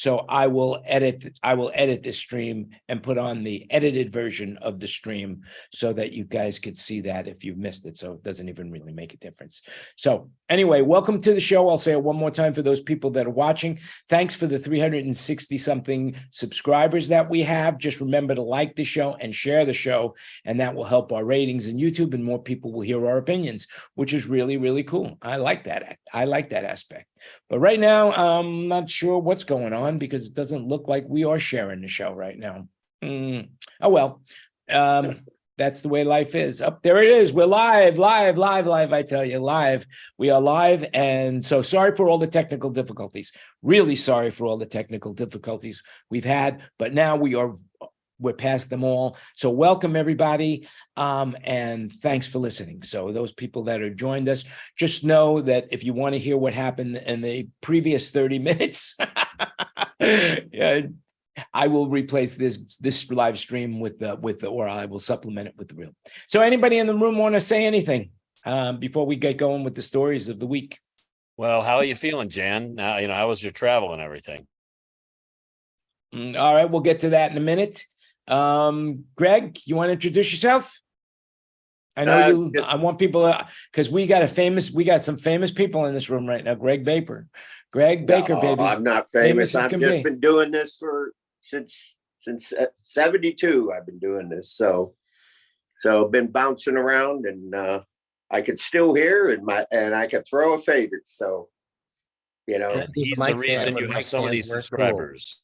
So I will edit this stream and put on the edited version of the stream so that you guys could see that if you've missed it. So it doesn't even really make a difference. So anyway, welcome to the show. I'll say it one more time for those people that are watching. Thanks for the 360 something subscribers that we have. Just remember to like the show and share the show, and that will help our ratings in YouTube, and more people will hear our opinions, which is really, really cool. I like that. I like that aspect. But right now, I'm not sure what's going on because it doesn't look like we are sharing the show right now. Oh, well, that's the way life is. Up there it is. We're live. I tell you, live. We are live. And so sorry for all the technical difficulties. Really sorry for all the technical difficulties we've had. But now we're past them all. So welcome everybody. And thanks for listening. So those people that have joined us, just know that if you want to hear what happened in the previous 30 minutes, I will replace this live stream or I will supplement it with the real. So anybody in the room want to say anything before we get going with the stories of the week? Well, how are you feeling, Jan? Now, how was your travel and everything? All right, we'll get to that in a minute. Greg, you want to introduce yourself? I know I want people because we got some famous people in this room right now. Greg Baker, baby. I'm not famous. I've just been doing this since 72. I've been doing this, so been bouncing around, and I could still hear and I could throw a favorite. So he's the reason you have so many subscribers.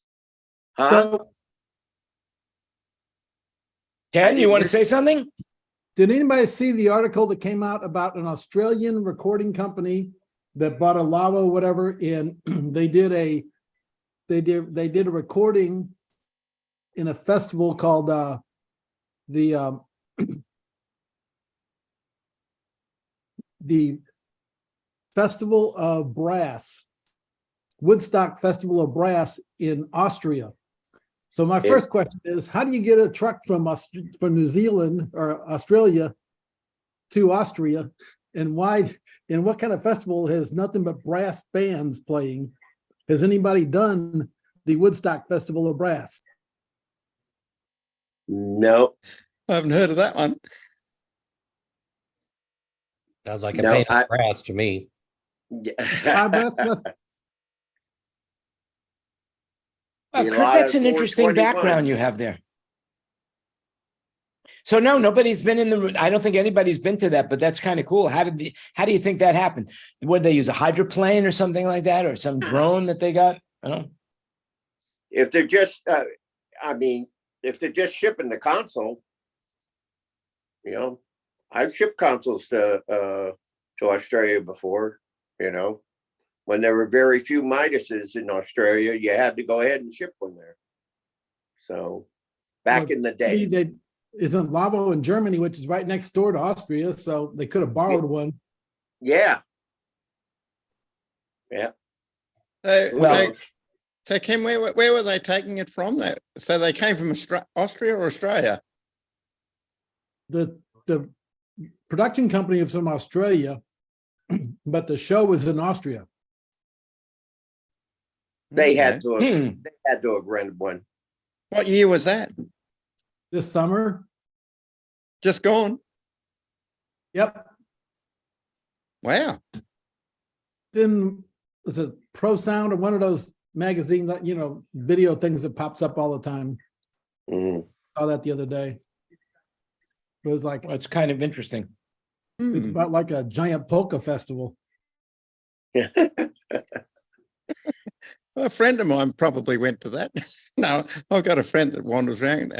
Huh? So, Ken, you want to say something? did anybody see the article that came out about an Australian recording company that bought a lava, whatever, and they did a recording in a festival called the Festival of Brass, Woodstock Festival of Brass in Austria. So my first question is, how do you get a truck from New Zealand or Australia to Austria, and why? And what kind of festival has nothing but brass bands playing? Has anybody done the Woodstock Festival of Brass? No, I haven't heard of that one. Sounds like a pain in brass to me. Kurt, that's an interesting background you have there. So no, nobody's been in the. I don't think anybody's been to that, but that's kind of cool. How do you think that happened? Would they use a hydroplane or something like that, or some drone that they got? If they're just, if they're just shipping the console, I've shipped consoles to Australia before. When there were very few Midases in Australia, you had to go ahead and ship one there. So back in the day. Isn't Lavo in Germany, which is right next door to Austria, so they could have borrowed one. Yeah. So Ken, where were they taking it from? So they came from Austria or Australia? The production company was from Australia, but the show was in Austria. They had to have rented one. What year was that? This summer. Just gone. Yep. Wow. Then was it Pro Sound or one of those magazines that video things that pops up all the time? Saw that the other day. It was like, it's kind of interesting. It's about like a giant polka festival. A friend of mine probably went to that. No, I've got a friend that wanders around,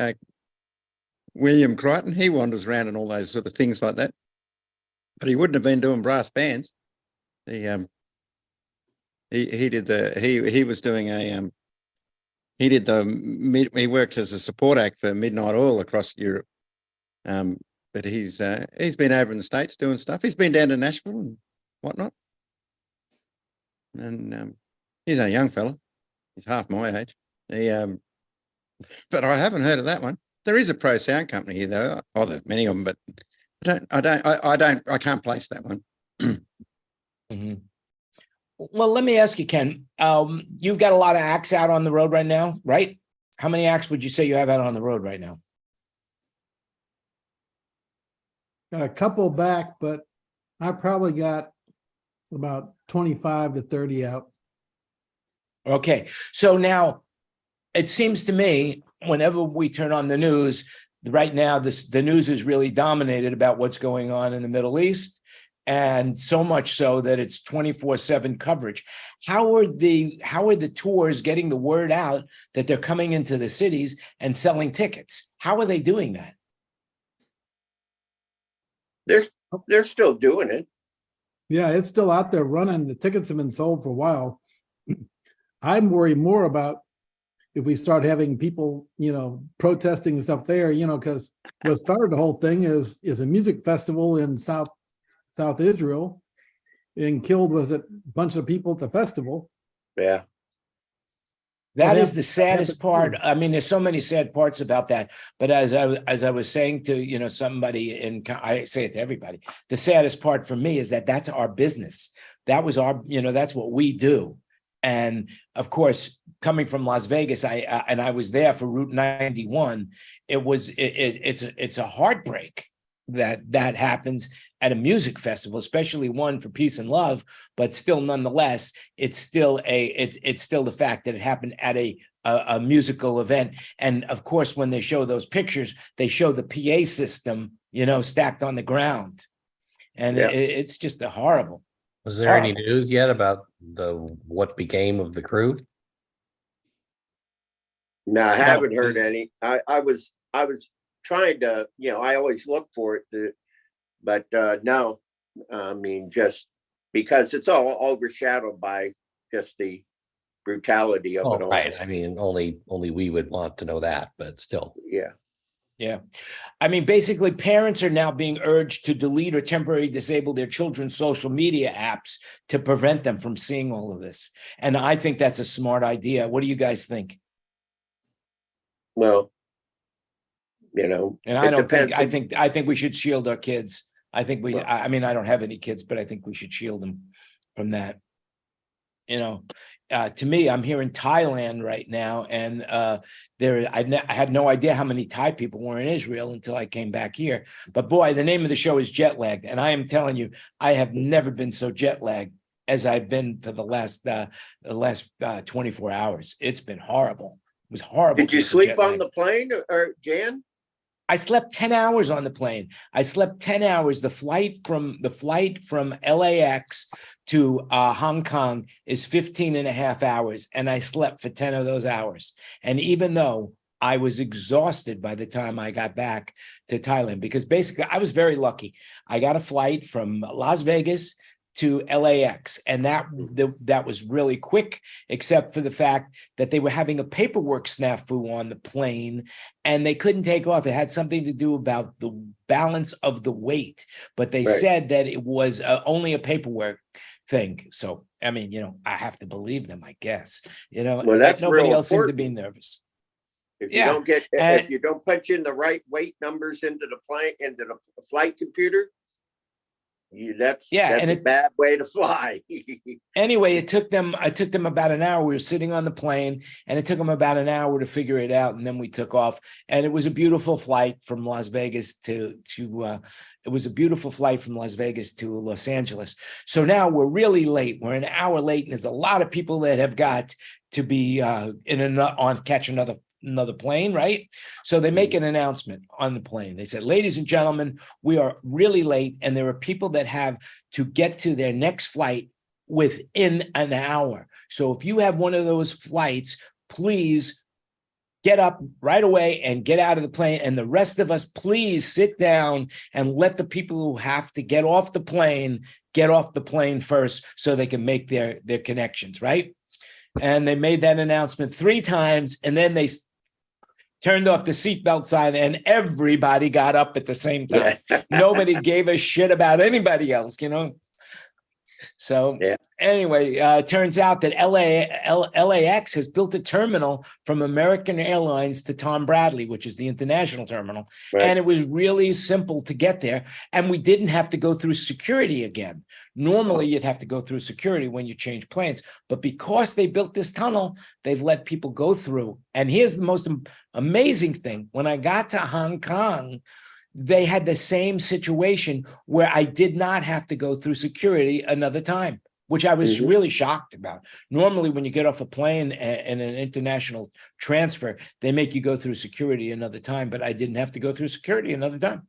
William Crichton. He wanders around and all those sort of things like that. But he wouldn't have been doing brass bands. He worked as a support act for Midnight Oil across Europe. But he's been over in the States doing stuff. He's been down to Nashville and whatnot. And he's a young fella. He's half my age. But I haven't heard of that one. There is a Pro Sound company here, though. Oh, there's many of them, but I can't place that one. Well, let me ask you, Ken, you've got a lot of acts out on the road right now, right? How many acts would you say you have out on the road right now? Got a couple back, but I probably got about 25 to 30 out. Okay. So now it seems to me whenever we turn on the news, right now, the news is really dominated about what's going on in the Middle East. And so much so that it's 24/7 coverage. How are the tours getting the word out that they're coming into the cities and selling tickets? How are they doing that? They're still doing it. Yeah, it's still out there running. The tickets have been sold for a while. I'm worried more about if we start having people, protesting and stuff there, because what started the whole thing is a music festival in South Israel, and killed was a bunch of people at the festival. Yeah. That is the saddest part. I mean, there's so many sad parts about that. But as I was saying to, somebody, I say it to everybody, the saddest part for me is that that's our business. That was our, that's what we do. And of course, coming from Las Vegas, I was there for Route 91. It's a heartbreak that happens at a music festival, especially one for peace and love, but still nonetheless, it's still the fact that it happened at a musical event. And of course, when they show those pictures, they show the PA system, stacked on the ground. And it's just a horrible. Was there any news yet about what became of the crew? No, I haven't heard any. I was trying to, I always look for it, but no, I mean, just because it's all overshadowed by just the brutality of it all. Right. I mean, only we would want to know that, but still. Yeah. Yeah. I mean, basically, parents are now being urged to delete or temporarily disable their children's social media apps to prevent them from seeing all of this. And I think that's a smart idea. What do you guys think? Well, and I think we should shield our kids. I think I mean, I don't have any kids, but I think we should shield them from that. To me, I'm here in Thailand right now, and I had no idea how many Thai people were in Israel until I came back here. But boy, the name of the show is Jet Lagged, and I am telling you, I have never been so jet lagged as I've been for the last 24 hours. It's been horrible. It was horrible. Did you sleep on the plane, or Jan? I slept 10 hours on the plane. I slept 10 hours. The flight from LAX to Hong Kong is 15 and a half hours. And I slept for 10 of those hours. And even though I was exhausted by the time I got back to Thailand, because basically I was very lucky. I got a flight from Las Vegas to LAX, and that was really quick, except for the fact that they were having a paperwork snafu on the plane and they couldn't take off. It had something to do about the balance of the weight, but they said that it was only a paperwork thing. So, I mean, I have to believe them, I guess. Well, that's nobody else seemed to important. be nervous. If you don't if you don't punch in the right weight numbers into the flight computer, that's a bad way to fly. Anyway, it took them about an hour. We were sitting on the plane, and it took them about an hour to figure it out, and then we took off. And it was a beautiful flight from Las Vegas to Los Angeles. So now we're really late. We're an hour late, and there's a lot of people that have got to be catch another plane, right? So they make an announcement on the plane. They said, ladies and gentlemen, we are really late, and there are people that have to get to their next flight within an hour. So if you have one of those flights, please get up right away and get out of the plane. And the rest of us, please sit down and let the people who have to get off the plane first so they can make their connections, right? And they made that announcement 3 times, and then they turned off the seatbelt sign, and everybody got up at the same time. Nobody gave a shit about anybody else, So Yeah. anyway, it turns out that LAX has built a terminal from American Airlines to Tom Bradley, which is the international terminal. Right. And it was really simple to get there. And we didn't have to go through security again. Normally, you'd have to go through security when you change planes. But because they built this tunnel, they've let people go through. And here's the most amazing thing. When I got to Hong Kong, they had the same situation where I did not have to go through security another time, which I was really shocked about. Normally, when you get off a plane and an international transfer, they make you go through security another time, but I didn't have to go through security another time.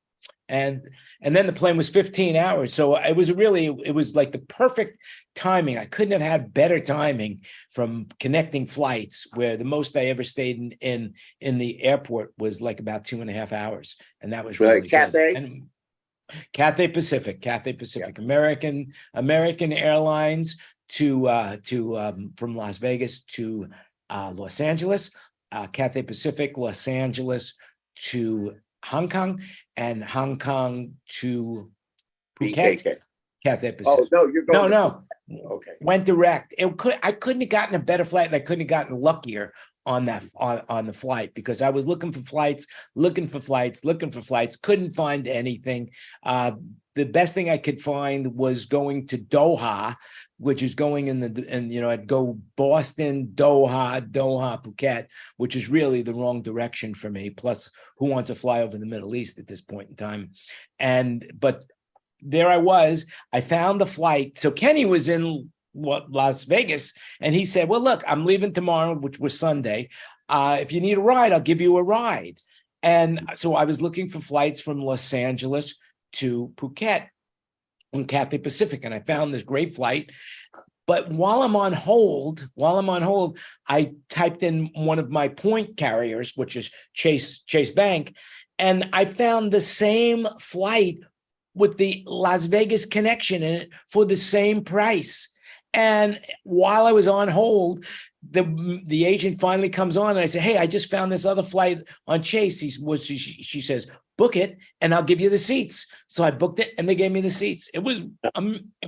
And then the plane was 15 hours. So it was like the perfect timing. I couldn't have had better timing from connecting flights, where the most I ever stayed in the airport was like about 2.5 hours. And that was really Cathay? good. And Cathay Pacific, yeah. American Airlines from Las Vegas to Los Angeles, Cathay Pacific, Los Angeles to Hong Kong, and Hong Kong to Phuket. Cathay Pacific. Oh, no, you're going. No. Okay. Went direct. I couldn't have gotten a better flight, and I couldn't have gotten luckier on that on the flight, because I was looking for flights, couldn't find anything. The best thing I could find was going to Doha, which is going I'd go Boston, Doha, Phuket, which is really the wrong direction for me. Plus, who wants to fly over the Middle East at this point in time? But there I was. I found the flight. So Kenny was in Las Vegas, and he said, well, look, I'm leaving tomorrow, which was Sunday. If you need a ride, I'll give you a ride. And so I was looking for flights from Los Angeles to Phuket on Cathay Pacific, and I found this great flight. But while I'm on hold, I typed in one of my point carriers, which is Chase Bank, and I found the same flight with the Las Vegas connection in it for the same price. And while I was on hold, the agent finally comes on, and I say, hey, I just found this other flight on Chase. She says, book it and I'll give you the seats. So I booked it and they gave me the seats. It was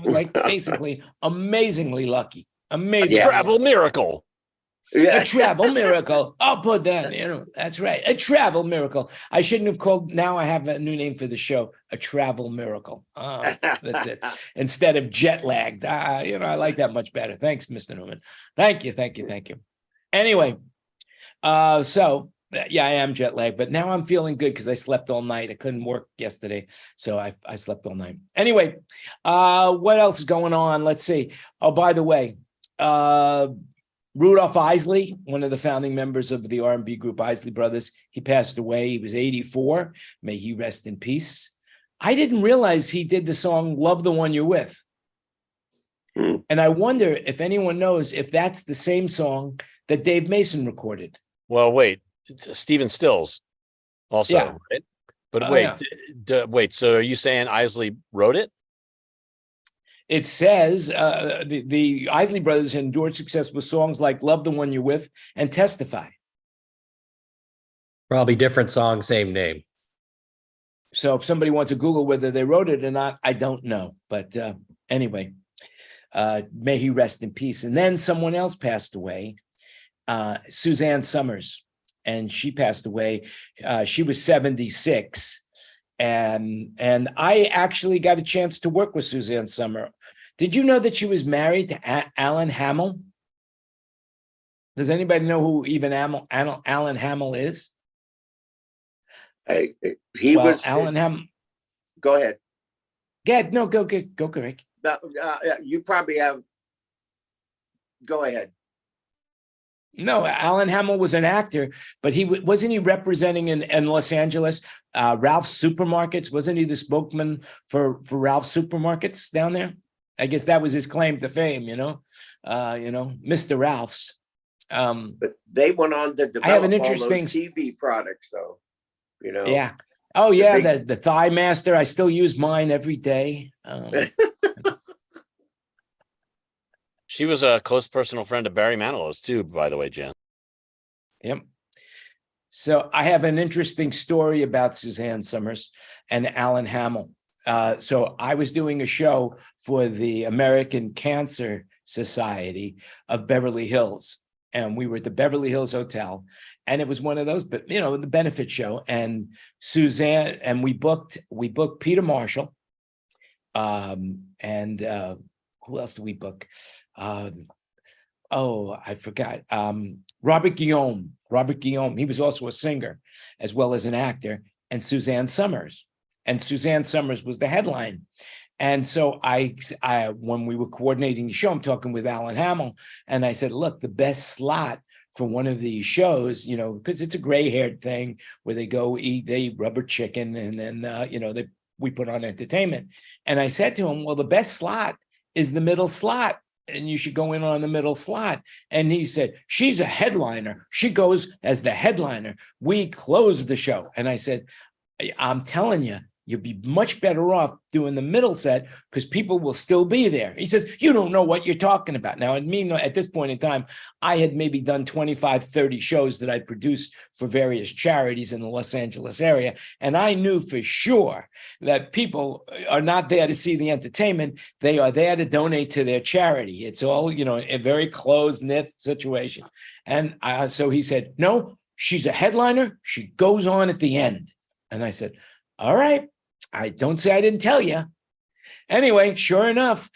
like basically amazingly lucky. Amazing. Travel miracle. A travel miracle. I'll put that, that's right. A travel miracle. I shouldn't have called, now I have a new name for the show, A Travel Miracle. That's it. Instead of jet lagged. I like that much better. Thanks, Mr. Newman. Thank you. Anyway, so yeah, I am jet lagged, but now I'm feeling good because I slept all night. I couldn't work yesterday, so I slept all night. Anyway, what else is going on? Let's see. Oh, by the way, Rudolph Isley, one of the founding members of the R&B group Isley Brothers, he passed away. He was 84. May he rest in peace. I didn't realize he did the song Love the One You're With. And I wonder if anyone knows if that's the same song that Dave Mason recorded. Well, wait, Stephen Stills also, yeah. Right? But wait, so are you saying Isley wrote it? It says the Isley Brothers endured success with songs like Love the One You're With and Testify. Probably different song, same name. So if somebody wants to Google whether they wrote it or not, I don't know. But anyway, may he rest in peace. And then someone else passed away, Suzanne Summers, and she passed away. She was 76. And I actually got a chance to work with Suzanne Summer. Did you know that she was married to Alan Hamel? Does anybody know who even Alan Hamel is? Alan Hamel. Go ahead. No, go, Greg. You probably have. Go ahead. No, Alan Hamel was an actor, but wasn't he representing in Los Angeles, Ralph's Supermarkets? Wasn't he the spokesman for Ralph's Supermarkets down there? I guess that was his claim to fame, Mr. Ralph's. But they went on to develop all those TV products, though. Yeah. Oh yeah, the Thigh Master. I still use mine every day. She was a close personal friend of Barry Manilow's too, by the way, Jan. Yep. So I have an interesting story about Suzanne Summers and Alan Hamel. so I was doing a show for the American Cancer Society of Beverly Hills. And we were at the Beverly Hills Hotel. And it was one of those, but the benefit show. And Suzanne, and we booked Peter Marshall. And who else did we book? I forgot. Robert Guillaume. He was also a singer as well as an actor, and Suzanne Summers. And Suzanne Summers was the headline. And so I when we were coordinating the show, I'm talking with Alan Hamill, and I said, look, the best slot for one of these shows, because it's a gray-haired thing where they go eat, they eat rubber chicken, and then we put on entertainment. And I said to him, well, the best slot is the middle slot, and you should go in on the middle slot. And he said, she's a headliner. She goes as the headliner. We close the show. And I said, I'm telling you, you'll be much better off doing the middle set because people will still be there. He says, you don't know what you're talking about. Now, at this point in time, I had maybe done 25, 30 shows that I produced for various charities in the Los Angeles area. And I knew for sure that people are not there to see the entertainment. They are there to donate to their charity. It's all, a very close-knit situation. And so he said, no, she's a headliner. She goes on at the end. And I said, all right. I don't say I didn't tell you. Anyway, sure enough,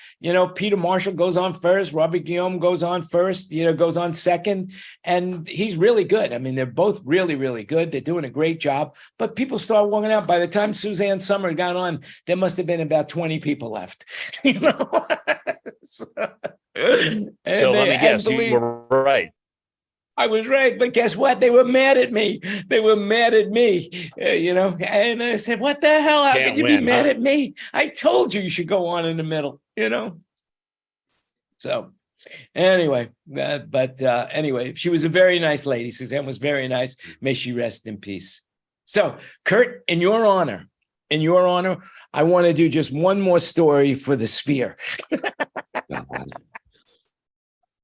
Peter Marshall goes on first. Robert Guillaume goes on first, goes on second. And he's really good. I mean, they're both really, really good. They're doing a great job. But people start walking out. By the time Suzanne Summer got on, there must have been about 20 people left. So let me guess, you were right. I was right, but guess what? They were mad at me. And I said, what the hell? How can you be mad at me? I told you should go on in the middle, So anyway, anyway, she was a very nice lady. Suzanne was very nice. May she rest in peace. So, Kurt, in your honor, I want to do just one more story for the Sphere.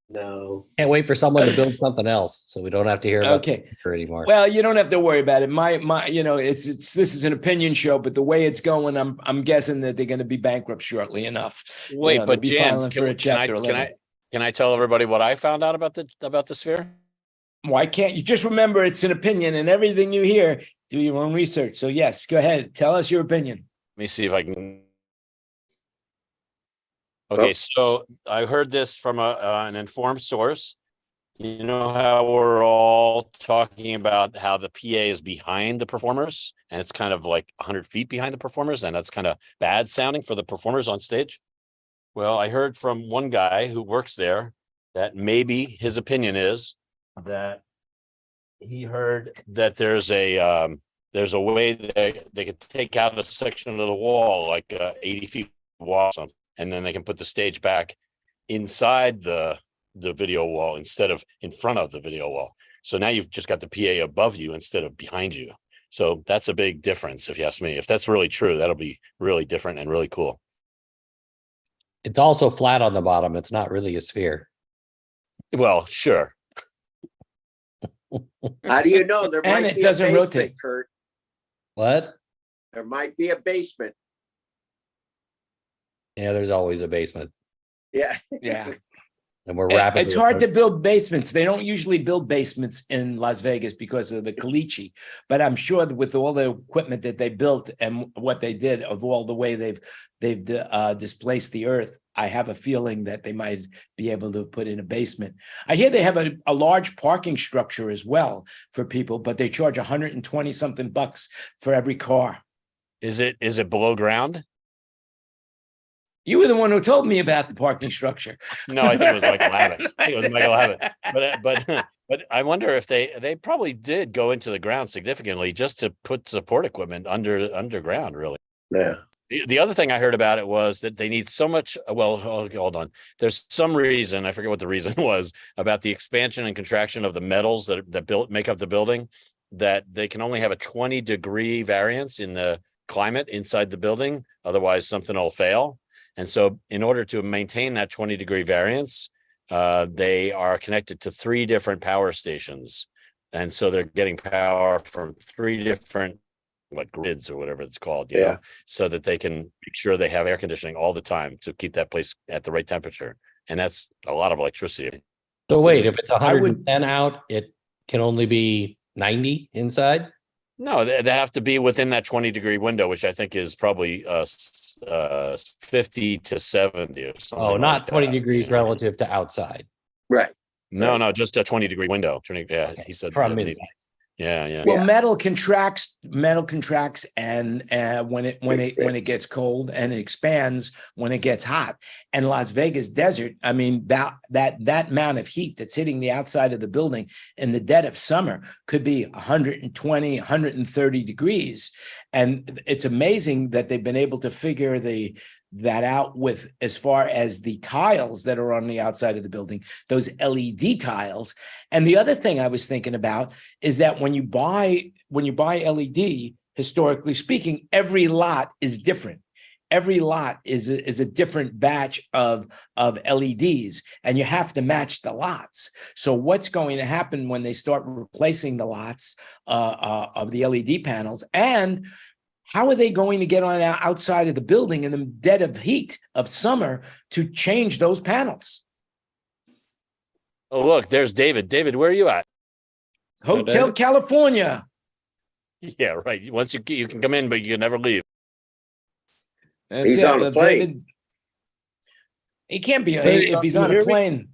No. Can't wait for someone to build something else, so we don't have to hear about it anymore. Well, you don't have to worry about it. This is an opinion show, but the way it's going, I'm guessing that they're going to be bankrupt shortly enough. Wait, but be Jan, filing for a chapter 11. Can I tell everybody what I found out about the Sphere? Why can't you just remember it's an opinion, and everything you hear, do your own research. So yes, go ahead, tell us your opinion. Let me see if I can. Okay, so I heard this from an informed source. You know how we're all talking about how the PA is behind the performers, and it's kind of like 100 feet behind the performers, and that's kind of bad sounding for the performers on stage. Well, I heard from one guy who works there that maybe his opinion is that he heard that there's a way that they could take out a section of the wall, like 80 feet wall or something, and then they can put the stage back inside the video wall instead of in front of the video wall. So now you've just got the PA above you instead of behind you. So that's a big difference, if you ask me. If that's really true, that'll be really different and really cool. It's also flat on the bottom. It's not really a sphere. Well, sure. How do you know? There And might it be a doesn't basement, rotate. Kurt. What? There might be a basement. Yeah, there's always a basement. Yeah. Yeah. And we're rapidly. It's hard to build basements. They don't usually build basements in Las Vegas because of the caliche. But I'm sure that with all the equipment that they built and what they did of all the way they've displaced the earth, I have a feeling that they might be able to put in a basement. I hear they have a large parking structure as well for people, but they charge 120 something bucks for every car. Is it below ground? You were the one who told me about the parking structure. No, I think it was Michael Abbott. But I wonder if they probably did go into the ground significantly just to put support equipment underground, really. Yeah. The other thing I heard about it was that they need so much. Well, hold on. There's some reason, I forget what the reason was, about the expansion and contraction of the metals that make up the building, that they can only have a 20-degree variance in the climate inside the building. Otherwise, something will fail. And so in order to maintain that 20-degree variance, they are connected to 3 different power stations. And so they're getting power from 3 different like grids or whatever it's called, you know, so that they can make sure they have air conditioning all the time to keep that place at the right temperature. And that's a lot of electricity. So wait, if it's 110 out, it can only be 90 inside? No, they have to be within that 20-degree window, which I think is probably 50 to 70 or something. Oh, not like 20 that, degrees you know? relative to outside. Right. No, just a 20-degree window. Yeah, Okay, he said from that. inside. Yeah. Well, metal contracts, and when it gets cold, and it expands when it gets hot. And Las Vegas desert, I mean, that amount of heat that's hitting the outside of the building in the dead of summer could be 120, 130 degrees. And it's amazing that they've been able to figure that out with, as far as the tiles that are on the outside of the building, those LED tiles. And the other thing I was thinking about is that when you buy LED, historically speaking, every lot is different. Every lot is a different batch of LEDs, and you have to match the lots. So what's going to happen when they start replacing the lots of the LED panels, and how are they going to get on outside of the building in the dead of heat of summer to change those panels? Oh, look, there's David. David, where are you at? Hotel California. Yeah, right. Once you can come in, but you can never leave. That's He's on a plane. David, he can't be Hey, if he's can you on a hear me? plane.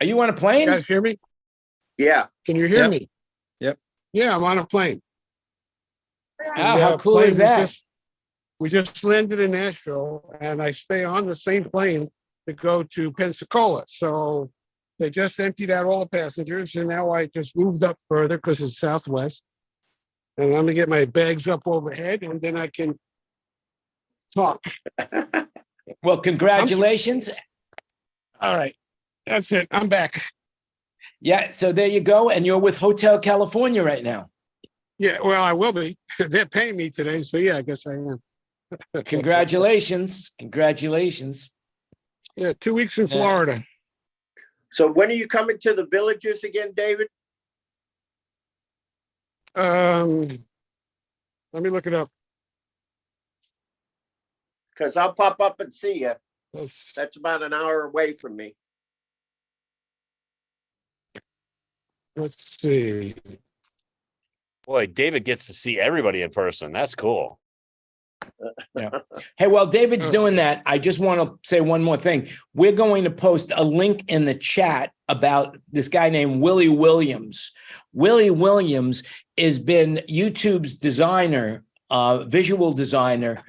Are you on a plane? You guys hear me? Yeah. Can you hear Yep. me? Yep. Yeah, I'm on a plane. How cool plane is that? We just landed in Nashville, and I stay on the same plane to go to Pensacola. So they just emptied out all the passengers, and now I just moved up further because it's Southwest. And I'm gonna get my bags up overhead, and then I can talk. Well, congratulations. All right, that's it. I'm back. Yeah, so there you go. And you're with Hotel California right now. Yeah, well, I will be. They're paying me today, so yeah, I guess I am. Congratulations. Congratulations. Yeah, 2 weeks in Yeah. Florida. So when are you coming to the Villages again, David? Let me look it up. Because I'll pop up and see you. Let's- That's about an hour away from me. Let's see. Boy, David gets to see everybody in person. That's cool. Hey, while David's doing that, I just want to say one more thing. We're going to post a link in the chat about this guy named Willie Williams. Willie Williams has been YouTube's designer, visual designer,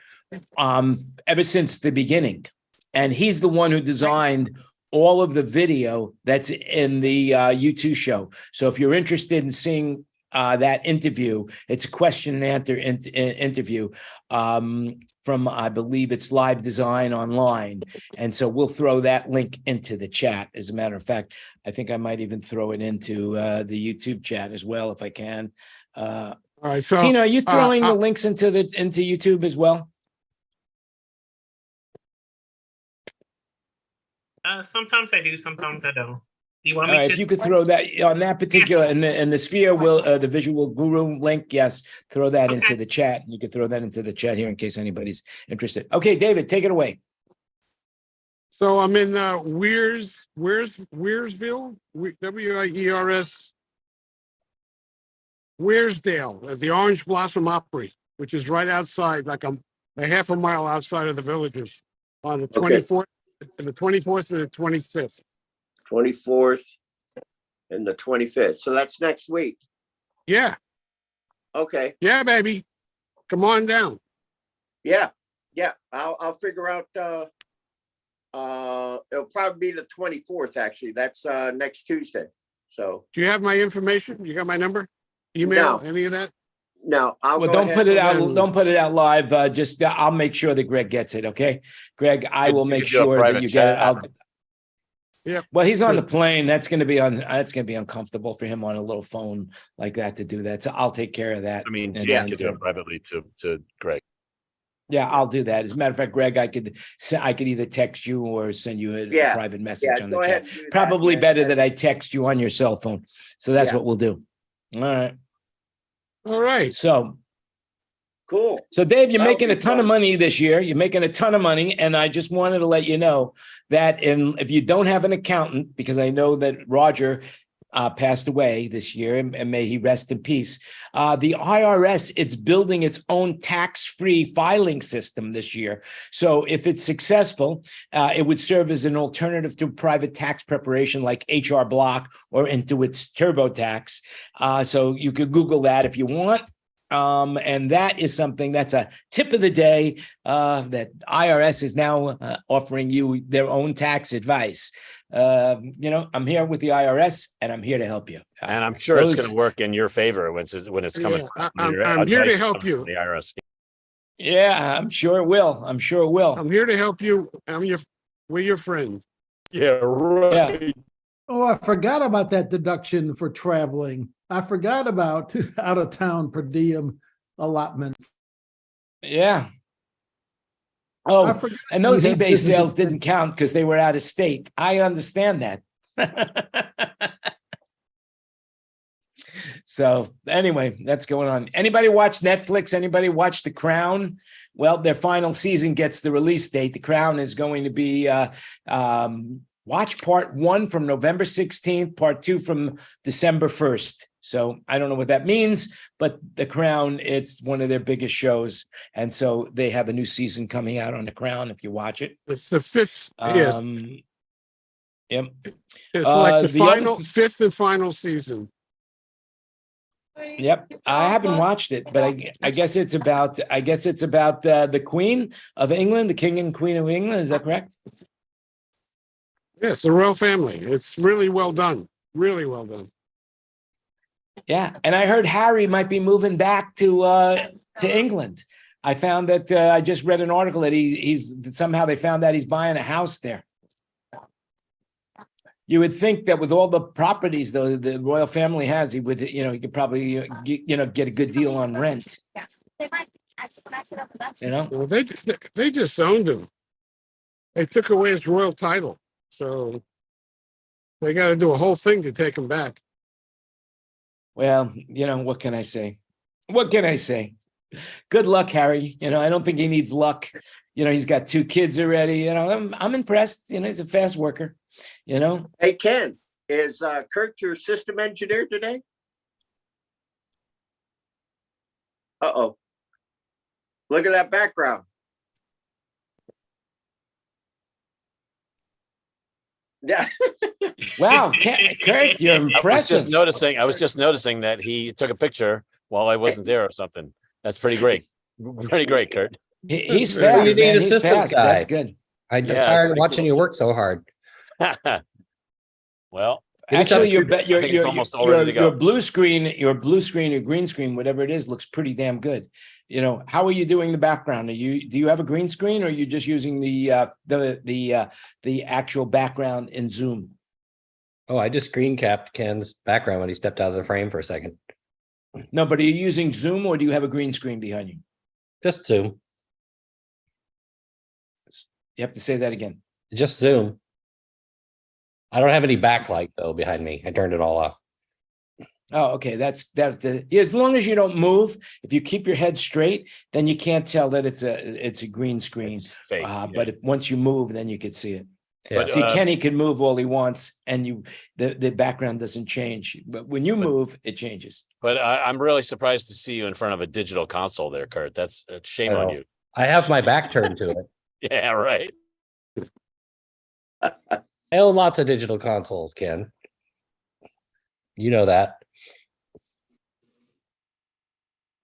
ever since the beginning. And he's the one who designed all of the video that's in the YouTube show. So if you're interested in seeing that interview, it's a question and answer interview from, I believe it's Live Design Online. And so we'll throw that link into the chat. As a matter of fact, I think I might even throw it into the YouTube chat as well, if I can. All right, so Tina, are you throwing the links into YouTube as well? Sometimes I do, sometimes I don't. Do you want All me right, to? if you could throw that on that particular, and the Sphere will, the Visual Guru link, yes, throw that into the chat. You could throw that into the chat here in case anybody's interested. Okay, David, take it away. So I'm in Wearsville, W-I-E-R-S, Wearsdale, the Orange Blossom Opry, which is right outside, like a half a mile outside of the Villages, on the 24th, and the 24th and the 25th. 24th and the 25th. So that's next week. Yeah, Okay. yeah, baby. Come on down. Yeah. Yeah. I'll figure out, it'll probably be the 24th, actually. That's next Tuesday. So Do you have my information? You got my number? Email, any of that? no, I'll Well, go don't ahead put it and- out. Don't put it out live. Just I'll make sure that Greg gets it. Okay, Greg, I You will could make do a sure that private you get it. chat. Yep. Well, he's on the Good. plane. That's going to be uncomfortable for him on a little phone like that to do that. So I'll take care of that. I mean, And yeah, then you could do it privately to Greg. Yeah, I'll do that. As a matter of fact, Greg, I could either text you or send you a Yeah. private message Yeah, on go the ahead chat. and do that. Probably Yeah, better yeah. that I text you on your cell phone. So that's Yeah. what we'll do. All right. All right. So Cool. So Dave, you're That'll making a be ton of fun. money this year. You're making a ton of money. And I just wanted to let you know that if you don't have an accountant, because I know that Roger passed away this year, and may he rest in peace. The IRS, it's building its own tax-free filing system this year. So if it's successful, it would serve as an alternative to private tax preparation like HR Block or Intuit's TurboTax. So you could Google that if you want. And that is something that's a tip of the day that IRS is now offering you their own tax advice. I'm here with the IRS and I'm here to help you. And I'm sure it's going to work in your favor when it's coming. Yeah, from your I'm here to advice help coming you. from The IRS. Yeah, I'm sure it will. I'm sure it will. I'm here to help you. We're your friend. Yeah, right. Yeah. Oh, I forgot about that deduction for traveling. I forgot about out of town per diem allotments. Yeah. I Oh, forgot and those you had eBay business sales expense. didn't count because they were out of state. I understand that. So anyway, that's going on. Anybody watch Netflix? Anybody watch The Crown? Well, their final season gets the release date. The Crown is going to be watch part 1 from November 16th, part 2 from December 1st. So I don't know what that means, but The Crown, it's one of their biggest shows. And so they have a new season coming out on The Crown if you watch it. It's the fifth. Yes, Yep. it's like the the other final, fifth and final season. Yep, I haven't watched it, but I guess it's about the Queen of England, the King and Queen of England. Is that correct? Yes, the royal family. It's really well done. Really well done. Yeah, and I heard Harry might be moving back to England. I found that I just read an article that he's somehow they found that he's buying a house there. You would think that with all the properties though the royal family has, he would, he could probably get a good deal on rent. Well, they just owned him. They took away his royal title, so they got to do a whole thing to take him back. Well, what can I say? What can I say? Good luck, Harry. I don't think he needs luck. He's got 2 kids already. I'm impressed. He's a fast worker. Hey, Ken, is Kurt your system engineer today? Uh-oh. Look at that background. Yeah. Wow, Kurt, you're impressive. I was just noticing that he took a picture while I wasn't there or something. That's pretty great. Pretty great, Kurt. He's fast, You need man. a He's system fast. guy. That's good. I'm Yeah, tired of it's watching pretty you work so hard. Well, Actually, your blue screen, your green screen, whatever it is, looks pretty damn good. How are you doing the background? Do you have a green screen, or are you just using the actual background in Zoom? Oh, I just screen capped Ken's background when he stepped out of the frame for a second. No, but are you using Zoom or do you have a green screen behind you? Just Zoom. You have to say that again. Just Zoom. I don't have any backlight though behind me. I turned it all off. Oh, okay. That's as long as you don't move, if you keep your head straight, then you can't tell that it's a green screen. it's fake. But once you move, then you can see it. Yeah. See, Kenny can move all he wants, and the background doesn't change. But when you move, it changes. But I'm really surprised to see you in front of a digital console there, Kurt. That's a shame on you. I have my back turned to it. Yeah, right. I own lots of digital consoles, Ken. You know that.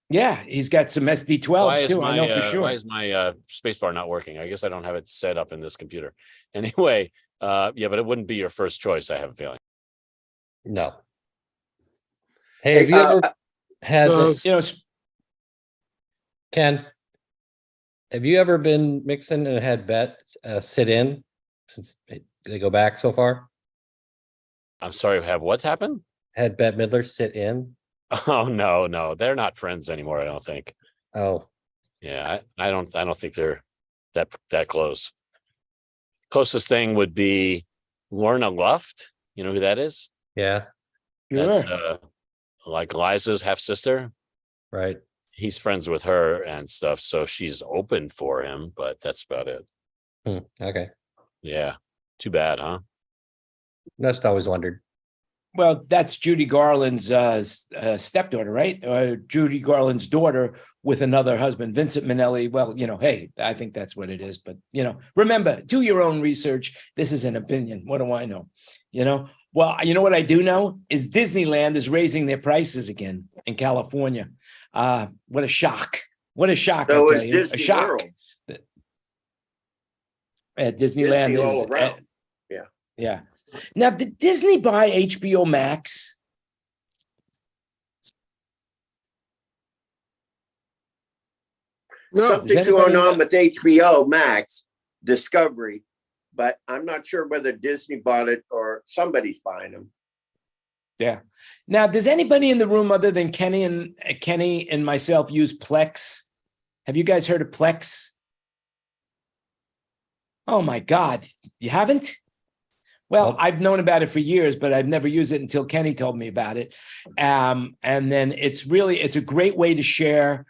Yeah, he's got some SD12s too. I know for sure. Why is my spacebar not working? I guess I don't have it set up in this computer. Anyway, yeah, but it wouldn't be your first choice, I have a feeling. No. Hey, have you ever had Ken? Have you ever been mixing and had Bet sit in since they go back so far? I'm sorry, have what's happened? Had Bette Midler sit in? Oh no, they're not friends anymore, I don't think. Oh. Yeah, I don't think they're that close. Closest thing would be Lorna Luft. You know who that is? Yeah. Sure. That's like Liza's half sister. Right. he's friends with her and stuff, so she's open for him, but that's about it. Okay. Yeah. Too bad, huh? Just always wondered. Well, that's Judy Garland's stepdaughter, right? Or Judy Garland's daughter with another husband, Vincent Minnelli. Well, hey, I think that's what it is. But, remember, do your own research. This is an opinion. What do I know? Well, you know what I do know is Disneyland is raising their prices again in California. What a shock. What a shock. So I is tell you. A Disney shock. World. At Disneyland Disney is all around. yeah. Now, did Disney buy HBO Max? No, Something's going on with HBO Max Discovery, but I'm not sure whether Disney bought it or somebody's buying them. Yeah. Now, does anybody in the room other than Kenny and myself use Plex? Have you guys heard of Plex? Oh my God, you haven't? Well, I've known about it for years, but I've never used it until Kenny told me about it. And then it's a great way to share,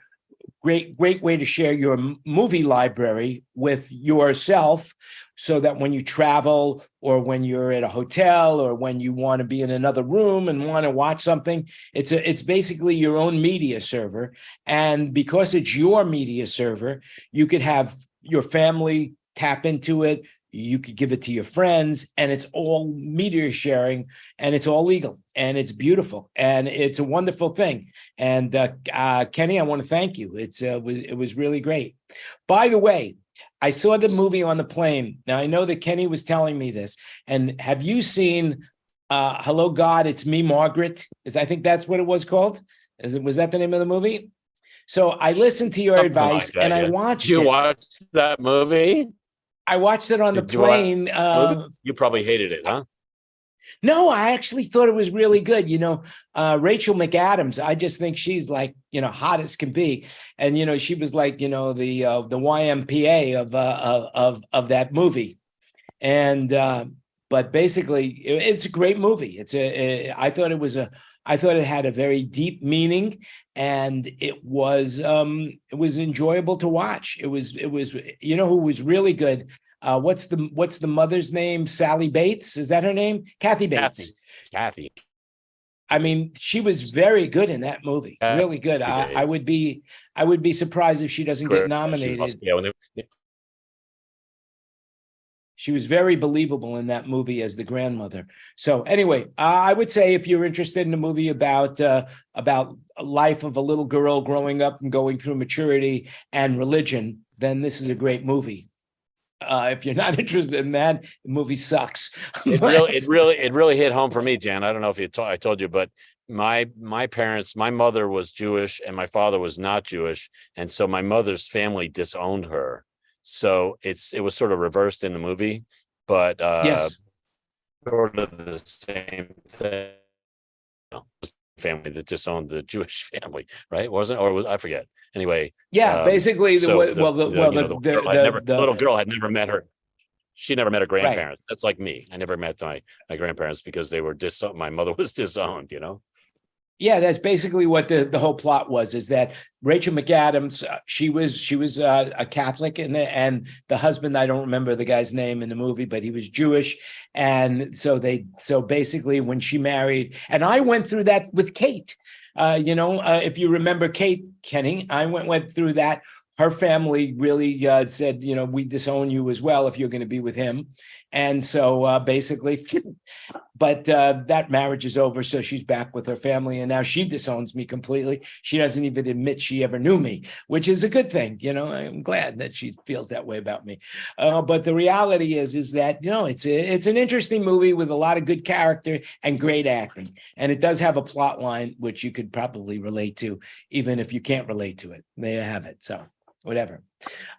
great way to share your movie library with yourself, so that when you travel or when you're at a hotel or when you want to be in another room and want to watch something, it's basically your own media server. And because it's your media server, you could have your family tap into it. You could give it to your friends, and it's all media sharing, and it's all legal, and it's beautiful, and it's a wonderful thing. And Kenny, I want to thank you. It was really great. By the way, I saw the movie on the plane. Now I know that Kenny was telling me this. And have you seen Hello God, It's Me, Margaret? I think that's what it was called. Was that the name of the movie? So I listened to your advice, and I watched it. You watched that movie? I watched it on the plane. You probably hated it, huh? No, I actually thought it was really good. Rachel McAdams, I just think she's like, hot as can be. And, she was like, the YMPA of that movie. And, but basically it's a great movie. I thought it had a very deep meaning, and it was enjoyable to watch. It was, who was really good. What's the mother's name? Sally Bates. Is that her name? Kathy Bates. Kathy. I mean, she was very good in that movie. Really good. I would be surprised if she doesn't get nominated. She was very believable in that movie as the grandmother. So anyway, I would say if you're interested in a movie about a life of a little girl growing up and going through maturity and religion, then this is a great movie. If you're not interested in that, the movie sucks. It really hit home for me, Jan. I don't know if I told you, but my parents, my mother was Jewish and my father was not Jewish, and so my mother's family disowned her. So it was sort of reversed in the movie, but yes, sort of the same thing. Family that disowned the Jewish family, right? Wasn't, or was, I forget. Anyway, yeah, basically the little girl had never met her. She never met her grandparents. Right. That's like me. I never met my grandparents because they were my mother was disowned. Yeah, that's basically what the whole plot was, is that Rachel McAdams, she was a Catholic, and the husband, I don't remember the guy's name in the movie, but he was Jewish. And so basically when she married, and I went through that with Kate, if you remember Kate, Kenny, I went through that. Her family really said, we disown you as well if you're going to be with him. And so basically, but that marriage is over. So she's back with her family. And now she disowns me completely. She doesn't even admit she ever knew me, which is a good thing. I'm glad that she feels that way about me. But the reality is that, it's an interesting movie with a lot of good character and great acting. And it does have a plot line, which you could probably relate to, even if you can't relate to it. There you have it. So whatever.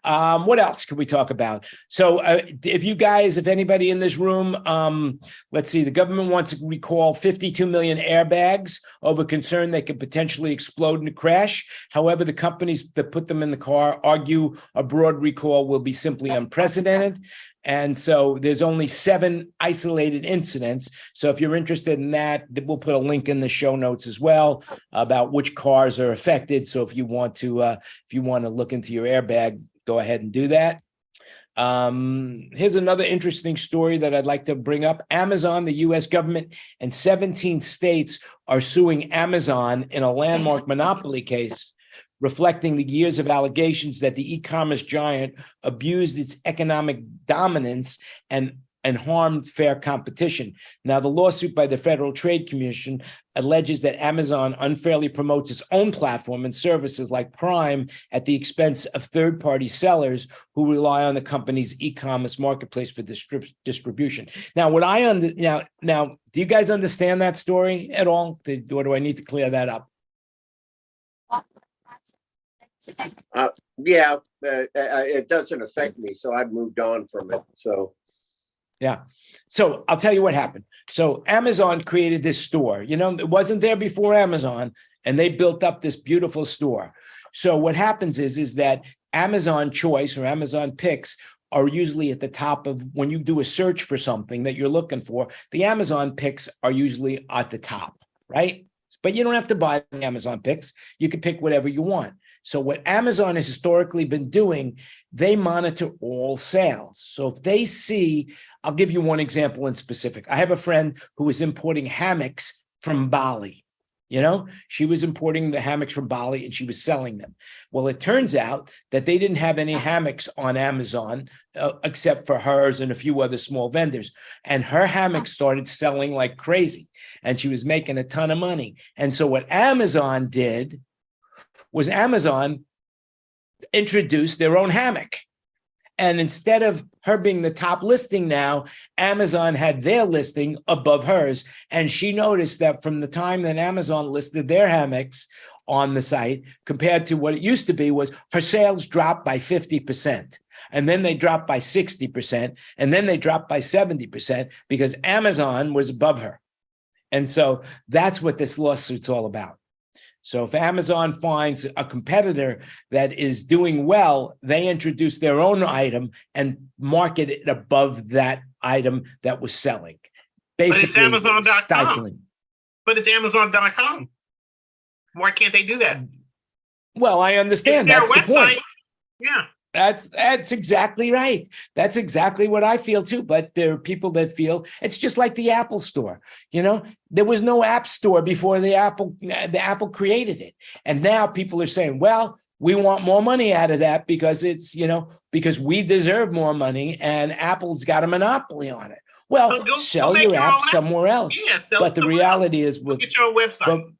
What else can we talk about? So if anybody in this room, let's see, the government wants to recall 52 million airbags over concern they could potentially explode in a crash. However, the companies that put them in the car argue a broad recall will be simply unprecedented. And so there's only 7 isolated incidents. So if you're interested in that, we'll put a link in the show notes as well about which cars are affected. So if you want to look into your airbag, go ahead and do that. Here's another interesting story that I'd like to bring up. Amazon, the US government, and 17 states are suing Amazon in a landmark monopoly case, reflecting the years of allegations that the e-commerce giant abused its economic dominance and harmed fair competition. Now, the lawsuit by the Federal Trade Commission alleges that Amazon unfairly promotes its own platform and services like Prime at the expense of third-party sellers who rely on the company's e-commerce marketplace for distribution. Now, now, do you guys understand that story at all? Or do I need to clear that up? Yeah, it doesn't affect me, so I've moved on from it. So, yeah. So I'll tell you what happened. So Amazon created this store. It wasn't there before Amazon, and they built up this beautiful store. So what happens is that Amazon Choice or Amazon Picks are usually at the top of when you do a search for something that you're looking for. The Amazon Picks are usually at the top, right? But you don't have to buy the Amazon Picks. You can pick whatever you want. So what Amazon has historically been doing, they monitor all sales. So if they see, I'll give you one example in specific. I have a friend who was importing hammocks from Bali. She was importing the hammocks from Bali and she was selling them. Well, it turns out that they didn't have any hammocks on Amazon except for hers and a few other small vendors. And her hammocks started selling like crazy and she was making a ton of money. And so what Amazon did was Amazon introduced their own hammock. And instead of her being the top listing now, Amazon had their listing above hers. And she noticed that from the time that Amazon listed their hammocks on the site, compared to what it used to be, was her sales dropped by 50%. And then they dropped by 60%. And then they dropped by 70% because Amazon was above her. And so that's what this lawsuit's all about. So if Amazon finds a competitor that is doing well, they introduce their own item and market it above that item that was selling. Basically, but it's Amazon.com. Stifling. But it's Amazon.com. Why can't they do that? Well, I understand. That's the point. Yeah. That's exactly right. That's exactly what I feel too. But there are people that feel it's just like the Apple Store. There was no App Store before the Apple created it, and now people are saying, "Well, we want more money out of that because it's because we deserve more money, and Apple's got a monopoly on it." Well, sell your app somewhere else. Yeah, but the reality is, look at your website.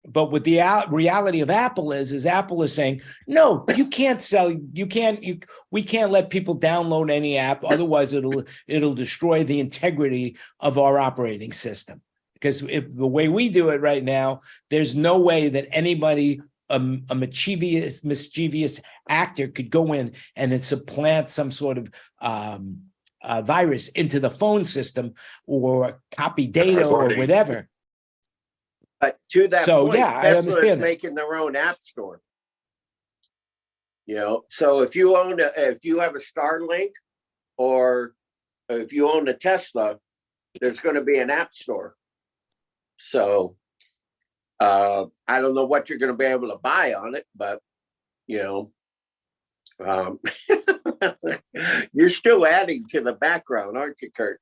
But what the reality of Apple is Apple is saying, no, you can't sell, we can't let people download any app. Otherwise it'll destroy the integrity of our operating system. Because the way we do it right now, there's no way that anybody, a mischievous actor could go in and then supplant some sort of virus into the phone system or copy data or whatever. But to that point, I Tesla understand is making their own app store. So if you have a Starlink or if you own a Tesla, there's going to be an app store. So I don't know what you're going to be able to buy on it, but you're still adding to the background, aren't you, Kurt?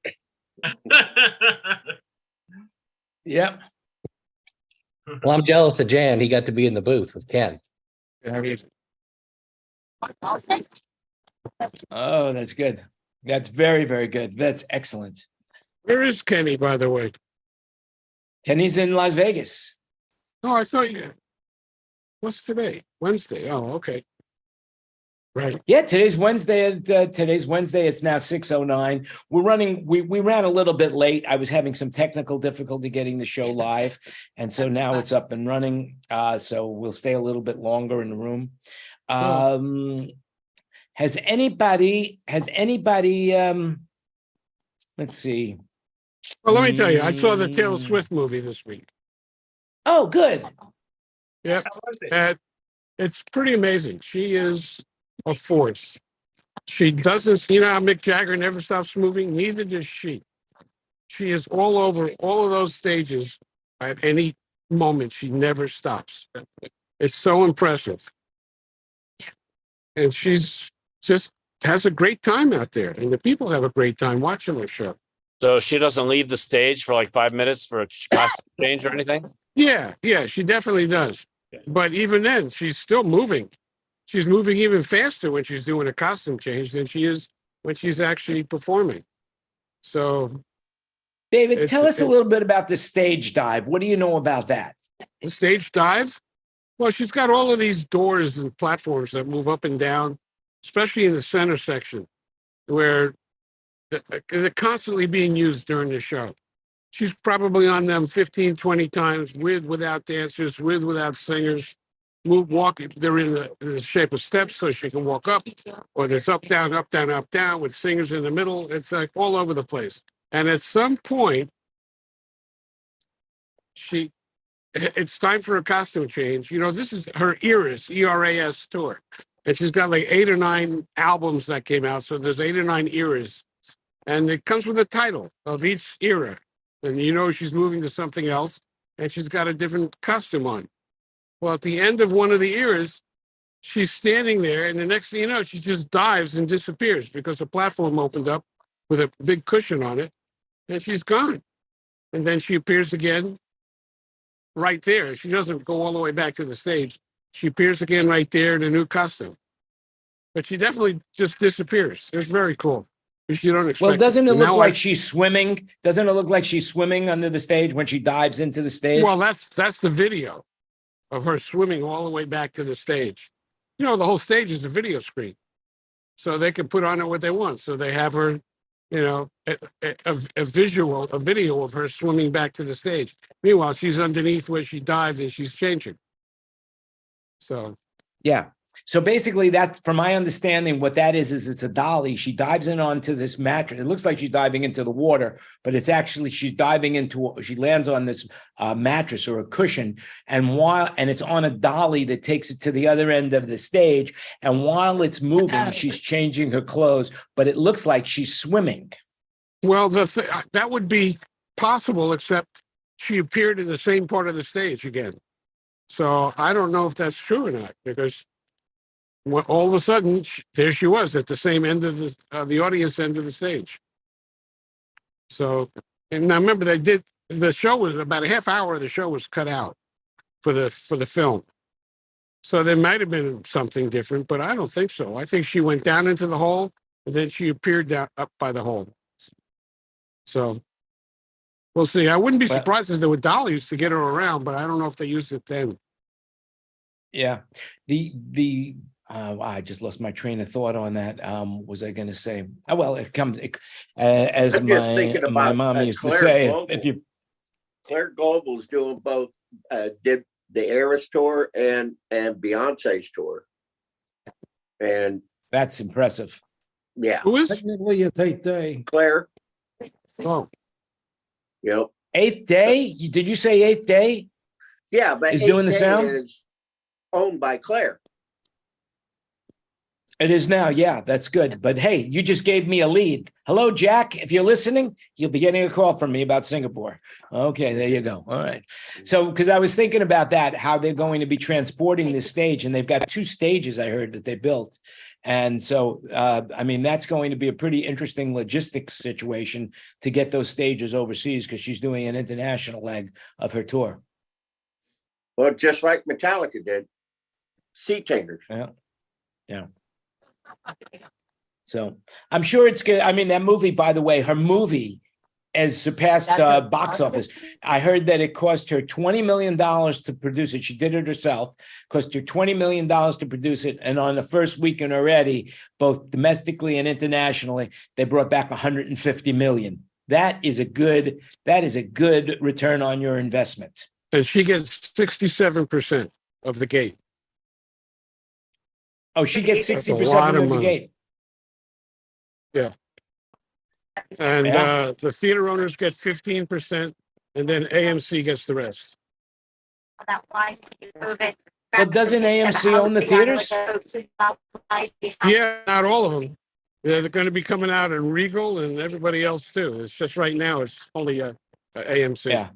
Yep. Well, I'm jealous of Jan. He got to be in the booth with Ken. Oh, that's good. That's very, very good. That's excellent. Where is Kenny, by the way? Kenny's in Las Vegas. Oh, I thought what's today? Wednesday. Oh, okay. Right. Yeah, today's Wednesday. It's now 6:09. We're running. We ran a little bit late. I was having some technical difficulty getting the show live, and so now it's up and running. So we'll stay a little bit longer in the room. Has anybody, let's see. Well, let me tell you, I saw the Taylor Swift movie this week. Oh, good. Yeah, How was it? and it's pretty amazing. She is a force. She doesn't, you know how Mick Jagger never stops moving? Neither does she. She is all over all of those stages at any moment. She never stops. It's so impressive. And she's just has a great time out there. And the people have a great time watching her show. So she doesn't leave the stage for like 5 minutes for a costume change or anything? Yeah, she definitely does. But even then, she's still moving. She's moving even faster when she's doing a costume change than she is when she's actually performing. So, David, tell us a little bit about the stage dive. What do you know about that? the stage dive? Well, she's got all of these doors and platforms that move up and down, especially in the center section, where they're constantly being used during the show. She's probably on them 15, 20 times without dancers, without singers. They're in the shape of steps so she can walk up, or there's up, down, up, down, up, down with singers in the middle. It's like all over the place. And at some point, it's time for a costume change. You know, this is her Eras, ERAS tour. And she's got like 8 or 9 albums that came out. So there's 8 or 9 eras. And it comes with a title of each era. And you know she's moving to something else. And she's got a different costume on. Well, at the end of one of the eras, she's standing there. And the next thing you know, she just dives and disappears because the platform opened up with a big cushion on it. And she's gone. And then she appears again right there. She doesn't go all the way back to the stage. She appears again right there in a new costume. But she definitely just disappears. It's very cool. You don't expect. Well, doesn't it And look now like she's swimming? Doesn't it look like she's swimming under the stage when she dives into the stage? Well, that's the video of her swimming all the way back to the stage. You know, the whole stage is a video screen. So they can put on it what they want. So they have her, you know, a video of her swimming back to the stage. Meanwhile, she's underneath where she dived and she's changing. So, yeah. So basically, that's, from my understanding, what that is it's a dolly. She dives in onto this mattress. It looks like she's diving into the water, but it's actually she lands on this mattress or a cushion, and it's on a dolly that takes it to the other end of the stage. And while it's moving, she's changing her clothes, but it looks like she's swimming. Well, that would be possible, except she appeared in the same part of the stage again. So I don't know if that's true or not, because all of a sudden, there she was at the same end of the audience end of the stage. So, and now remember, the show was about a half hour of the show was cut out for the film. So there might have been something different, but I don't think so. I think she went down into the hole and then she appeared up by the hole. So we'll see. I wouldn't be surprised if there were dollies to get her around, but I don't know if they used it then. Yeah. I just lost my train of thought on that. Was I going to say? Oh, well, it comes as my mom used to say. If you Claire Goble's doing both, did the Eras tour and Beyonce's tour, and that's impressive. Yeah, who is technically a Tate Day? Claire. Oh, Yep. 8th Day? Did you say 8th Day? Yeah, but is doing the sound is owned by Claire. It is now. Yeah, that's good. But hey, you just gave me a lead. Hello, Jack. If you're listening, you'll be getting a call from me about Singapore. Okay, there you go. All right. So, because I was thinking about that, how they're going to be transporting this stage, and they've got 2 stages I heard that they built. And so, I mean, that's going to be a pretty interesting logistics situation to get those stages overseas, because she's doing an international leg of her tour. Well, just like Metallica did. Sea Changers. Yeah. Yeah. So I'm sure it's good. I mean, that movie, by the way, her movie has surpassed box office. I heard that it cost her $20 million to produce it. She did it herself. Cost her $20 million to produce it. And on the first weekend already, both domestically and internationally, they brought back $150 million. That is a good return on your investment. And she gets 67% of the gate. Oh, she gets That's a 60% lot of of the money. gate. And Yeah. the theater owners get 15%, and then AMC gets the rest. Well, doesn't AMC own the theaters? Yeah, not all of them. They're going to be coming out in Regal and everybody else too. It's just right now it's only AMC. Yeah.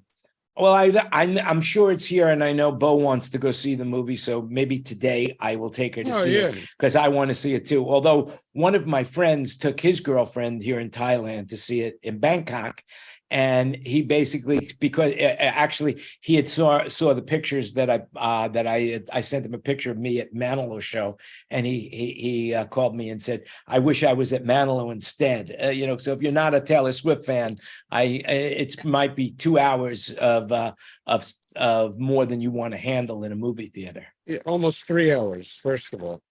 Well, I'm sure it's here, and I know Bo wants to go see the movie, so maybe today I will take her to see it because I want to see it too. Although one of my friends took his girlfriend here in Thailand to see it in Bangkok, and he basically, because actually he had saw the pictures that I sent him a picture of me at Manilow show, and he called me and said, "I wish I was at Manilow instead." So if you're not a Taylor Swift fan, it might be 2 hours of more than you want to handle in a movie theater. Yeah, almost 3 hours. First of all.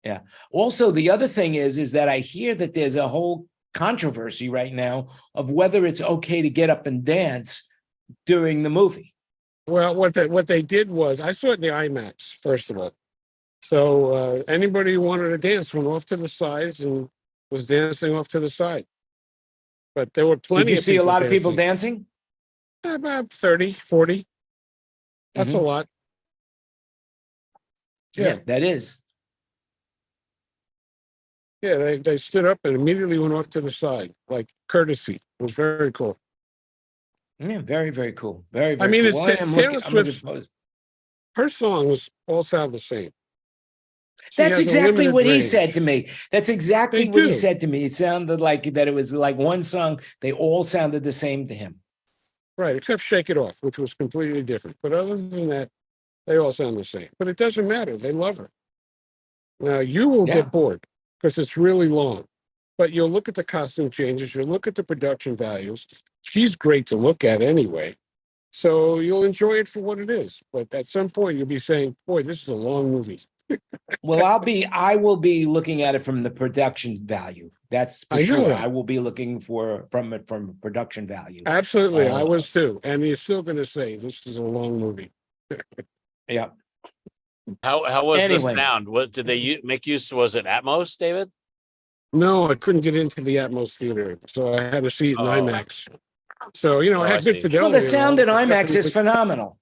Yeah. Also, the other thing is that I hear that there's a whole controversy right now of whether it's okay to get up and dance during the movie. Well, what they did was, I saw it in the IMAX, first of all. So anybody who wanted to dance went off to the sides and was dancing off to the side. But there were plenty of people. Did you see a lot of people dancing? About 30, 40. That's a lot. Yeah, that is. Yeah, they stood up and immediately went off to the side, like courtesy. It was very cool. Yeah, very, very cool. Very, very I mean, cool. it's Taylor Swift. Her songs all sound the same. That's exactly what he said to me. That's exactly what he do. said to me. It sounded like that it was like one song. They all sounded the same to him. Right, except Shake It Off, which was completely different. But other than that, they all sound the same. But it doesn't matter. They love her. Now, you will get bored because it's really long. But you'll look at the costume changes. You'll look at the production values. She's great to look at anyway. So you'll enjoy it for what it is. But at some point, you'll be saying, boy, this is a long movie. Well, I will be looking at it from the production value. That's for sure. I will be looking from production value. Absolutely. I was too. And you're still going to say this is a long movie. Yeah. How was the sound? What did they make use? Was it Atmos, David? No, I couldn't get into the Atmos theater, so I had to see it in IMAX. So I had good fidelity. Well, the sound in IMAX is phenomenal.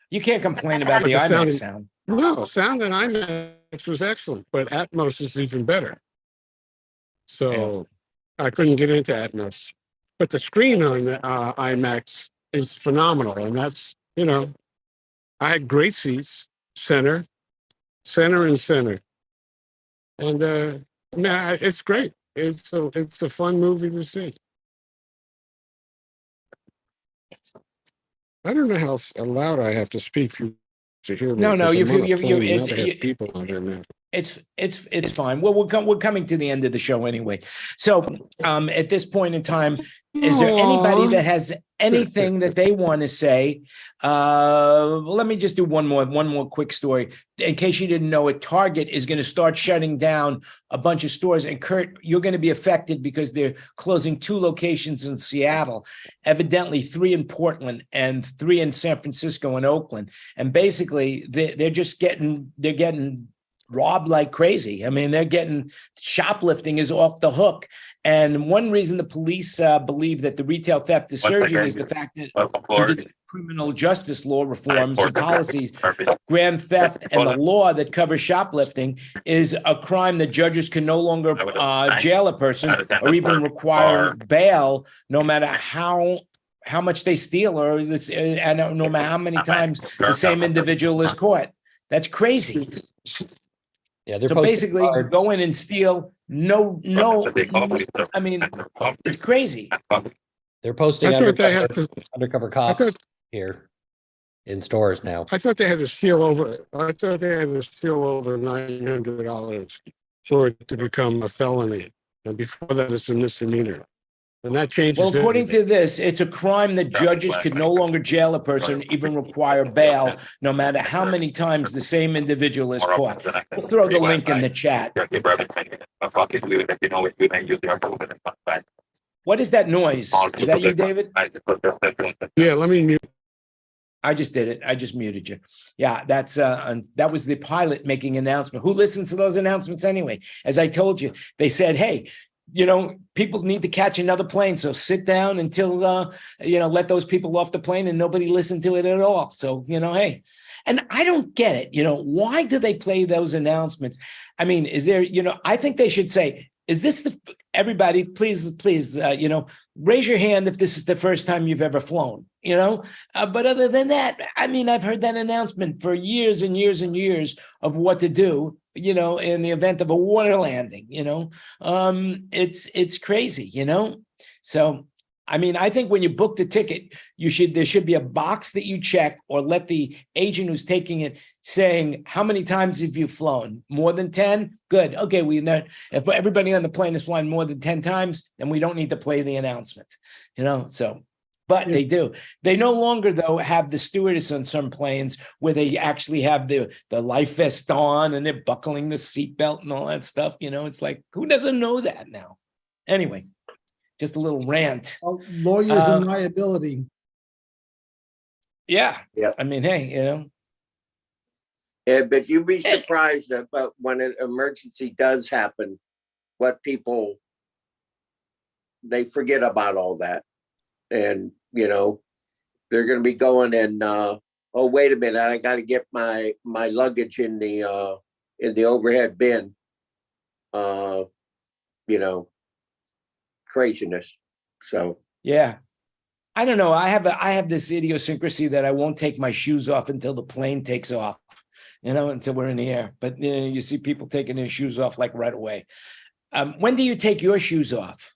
You can't complain about the IMAX sound. No, sound in IMAX was excellent, but Atmos is even better. So I couldn't get into Atmos, but the screen on the IMAX is phenomenal, and that's I had great seats, center, and center, and it's great. It's a fun movie to see. I don't know how loud I have to speak for you to hear me. No, you people on here now. It's fine. Well, we're coming to the end of the show anyway. So at this point in time, is there anybody that has anything that they want to say? Let me just do one more quick story. In case you didn't know it, Target is going to start shutting down a bunch of stores. And Kurt, you're going to be affected because they're closing 2 locations in Seattle, evidently 3 in Portland and 3 in San Francisco and Oakland. And basically they're getting robbed like crazy. I mean, shoplifting is off the hook. And one reason the police believe that the retail theft is surging is the fact that under the criminal justice law reforms and policies, grand theft and the law that covers shoplifting is a crime that judges can no longer jail a person or even require bail, no matter how much they steal or and no matter how many times the same individual is caught. That's crazy. Yeah, they're so basically go in and steal. No. I mean, it's crazy. They're posting undercover cops here in stores now. I thought they had to steal over $900 for it to become a felony, and before that, it's a misdemeanor. And that changes. Well, according to this, it's a crime that judges could no longer jail a person, even require bail, no matter how many times the same individual is caught. We'll throw the link in the chat. What is that noise? Is that you, David? Yeah, let me mute. I just did it. I just muted you. Yeah, that was the pilot making announcement. Who listens to those announcements anyway? As I told you, they said, hey, people need to catch another plane. So sit down until, let those people off the plane, and nobody listened to it at all. So, hey, and I don't get it. Why do they play those announcements? I mean, is there, I think they should say, is this everybody, please, raise your hand if this is the first time you've ever flown, but other than that, I mean, I've heard that announcement for years and years and years of what to do, in the event of a water landing, it's crazy, so, I mean, I think when you book the ticket, there should be a box that you check, or let the agent who's taking it saying, how many times have you flown? More than 10? Good. Okay. If everybody on the plane is flying more than 10 times, then we don't need to play the announcement, so, but they do. They no longer, though, have the stewardess on some planes where they actually have the life vest on and they're buckling the seatbelt and all that stuff. It's like, who doesn't know that now? Anyway. Just a little rant. Lawyers and liability. Yeah. Yeah. I mean, hey, Yeah, but you'd be surprised about when an emergency does happen, what people, they forget about all that. And, they're going to be going and, oh, wait a minute, I got to get my luggage in the overhead bin. Craziness. So yeah, I don't know. I have this idiosyncrasy that I won't take my shoes off until the plane takes off, until we're in the air. But you see people taking their shoes off like right away. When do you take your shoes off?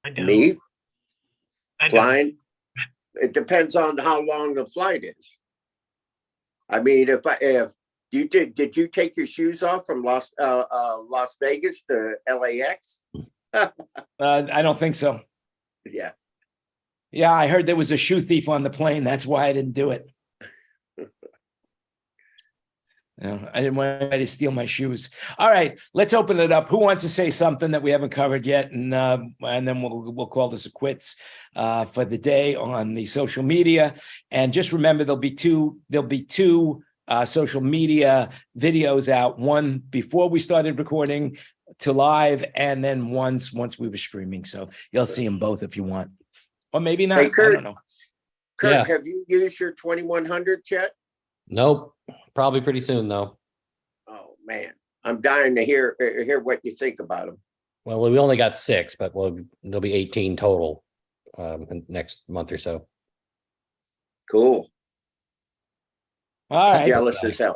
I don't. Me? I don't. Flying? It depends on how long the flight is. I mean, did you take your shoes off from Las Vegas to LAX? I don't think so. Yeah. Yeah, I heard there was a shoe thief on the plane. That's why I didn't do it. I didn't want anybody to steal my shoes. All right, let's open it up. Who wants to say something that we haven't covered yet? And then we'll call this a quits for the day on the social media. And just remember, there'll be two social media videos out. One before we started recording to live, and then once we were streaming. So you'll see them both if you want, or maybe not. Hey, Kurt, I don't know. Kurt, have you used your 2100 yet? Nope. Probably pretty soon though. Oh man, I'm dying to hear what you think about them. Well, we only got 6, but there'll be 18 total next month or so. Cool. All right. Jealous as hell.